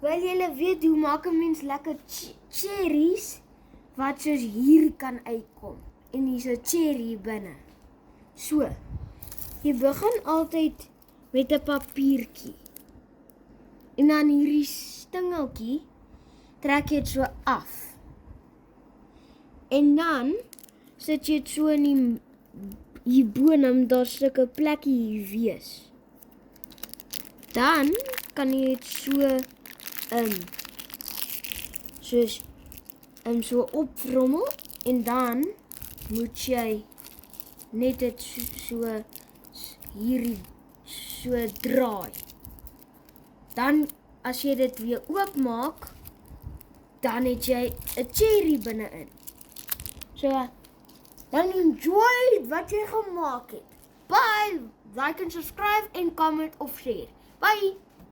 Wil julle weet hoe maak 'n mens lekker cherries wat soos hier kan uitkom? En hier's 'n cherry binne. So, jy begin altyd met 'n papiertjie. En dan hierdie stingeltjie trek jy dit so af. En dan sit jy dit so in die bodem, daar sulke plekkie hier wees. Dan kan jy dit so so opvrommel en dan moet jy net dit so hierdie so draai. Dan as jy dit weer oopmaak, dan het jy 'n cherry binne-in. So dan enjoy wat jy gemaak het. Bye, like and subscribe en comment of share. Bye.